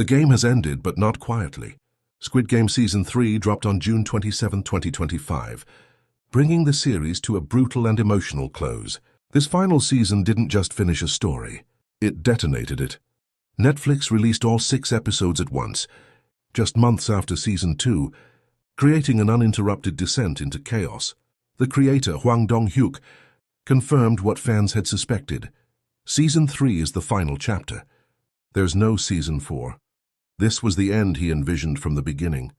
The game has ended, but not quietly. Squid Game Season 3 dropped on June 27, 2025, bringing the series to a brutal and emotional close. This final season didn't just finish a story, it detonated it. Netflix released all 6 episodes at once, just months after Season 2, creating an uninterrupted descent into chaos. The creator, Hwang Dong-hyuk, confirmed what fans had suspected. Season 3 is the final chapter. There's no Season 4. This was the end he envisioned from the beginning,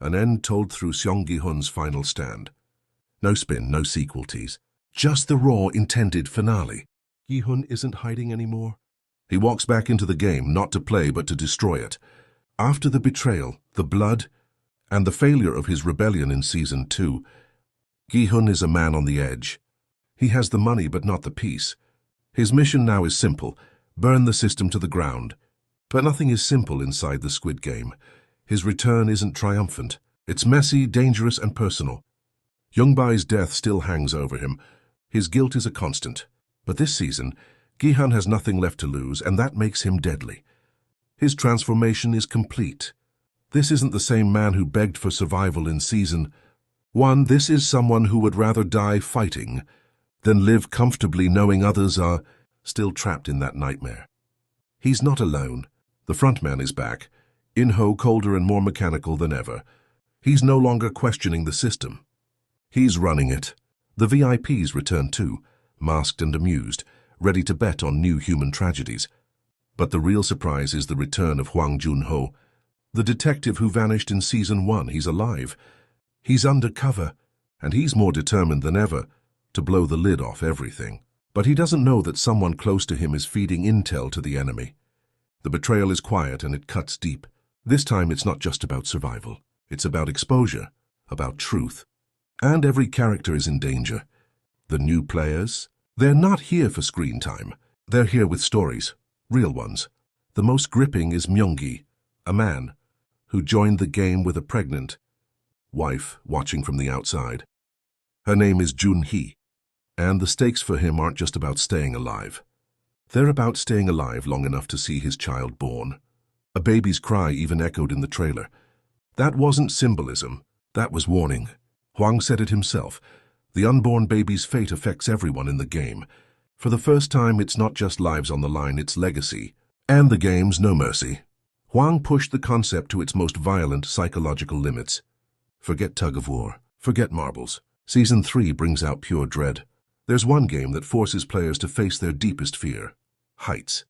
an end told through Seong Gi-hun's final stand. No spin, no sequel tease, just the raw, intended finale. Gi-hun isn't hiding anymore. He walks back into the game, not to play but to destroy it. After the betrayal, the blood, and the failure of his rebellion in Season 2, Gi-hun is a man on the edge. He has the money but not the peace. His mission now is simple: burn the system to the ground. But nothing is simple inside the Squid Game. His return isn't triumphant. It's messy, dangerous, and personal. Yoongbai's death still hangs over him. His guilt is a constant. But this season, Gi-hun has nothing left to lose, and that makes him deadly. His transformation is complete. This isn't the same man who begged for survival in Season 1. This is someone who would rather die fighting than live comfortably knowing others are still trapped in that nightmare. He's not alone. The frontman is back, In-ho colder and more mechanical than ever. He's no longer questioning the system. He's running it. The VIPs return too, masked and amused, ready to bet on new human tragedies. But the real surprise is the return of Hwang Jun-ho, the detective who vanished in Season 1. He's alive. He's undercover, and he's more determined than ever to blow the lid off everything. But he doesn't know that someone close to him is feeding intel to the enemy. The betrayal is quiet and it cuts deep. This time it's not just about survival. It's about exposure, about truth. And every character is in danger. The new players, they're not here for screen time. They're here with stories, real ones. The most gripping is Myung-gi, a man who joined the game with a pregnant wife watching from the outside. Her name is Jun-hee, and the stakes for him aren't just about staying alive. They're about staying alive long enough to see his child born. A baby's cry even echoed in the trailer. That wasn't symbolism, that was warning. Hwang said it himself. The unborn baby's fate affects everyone in the game. For the first time, it's not just lives on the line, it's legacy. And the game's no mercy. Hwang pushed the concept to its most violent psychological limits. Forget tug-of-war, forget marbles. Season 3 brings out pure dread. There's one game that forces players to face their deepest fear: heights.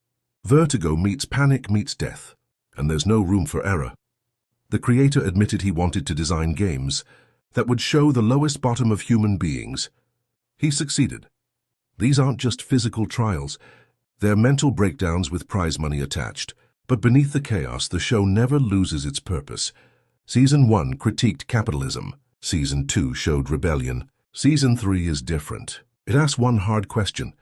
Vertigo meets panic meets death, and there's no room for error. The creator admitted he wanted to design games that would show the lowest bottom of human beings. He succeeded. These aren't just physical trials, they're mental breakdowns with prize money attached. But beneath the chaos, the show never loses its purpose. Season 1 critiqued capitalism. Season 2 showed rebellion. Season 3 is different. It asks one hard question.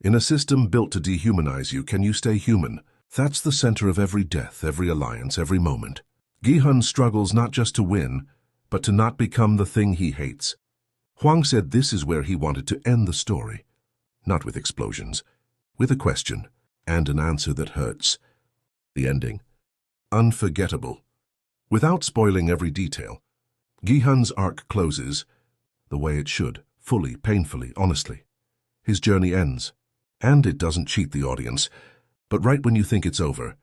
In a system built to dehumanize you, can you stay human? That's the center of every death, every alliance, every moment. Gi-hun struggles not just to win, but to not become the thing he hates. Hwang said this is where he wanted to end the story. Not with explosions, with a question, and an answer that hurts. The ending. Unforgettable. Without spoiling every detail, Gi-hun's arc closes the way it should, fully, painfully, honestly. His journey ends, and it doesn't cheat the audience. But right when you think it's over,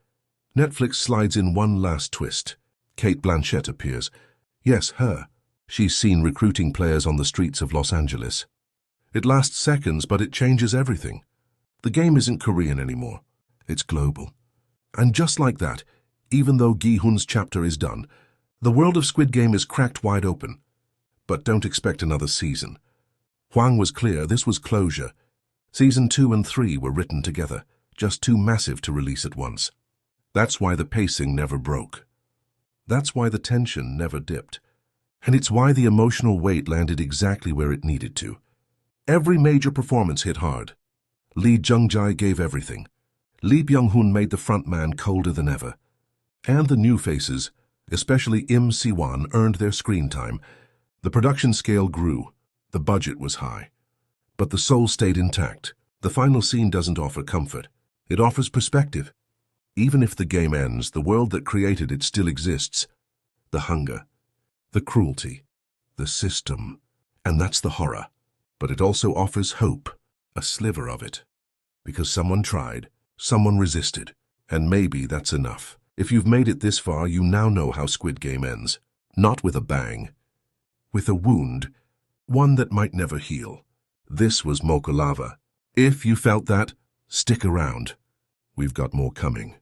Netflix slides in one last twist. Cate Blanchett appears. Yes, her. She's seen recruiting players on the streets of Los Angeles. It lasts seconds, but it changes everything. The game isn't Korean anymore. It's global. And just like that, even though Gi-hun's chapter is done, the world of Squid Game is cracked wide open. But don't expect another season. Hwang was clear, this was closure. Season 2 and 3 were written together, just too massive to release at once. That's why the pacing never broke. That's why the tension never dipped. And it's why the emotional weight landed exactly where it needed to. Every major performance hit hard. Lee Jung-jae gave everything. Lee Byung-hun made the front man colder than ever. And the new faces, especially Im Si-won, earned their screen time. The production scale grew. The budget was high. But the soul stayed intact. The final scene doesn't offer comfort. It offers perspective. Even if the game ends, the world that created it still exists. The hunger, the cruelty, the system, and that's the horror. But it also offers hope, a sliver of it. Because someone tried, someone resisted, and maybe that's enough. If you've made it this far, you now know how Squid Game ends. Not with a bang. With a wound, one that might never heal. This was Mocha Lava. If you felt that, stick around. We've got more coming.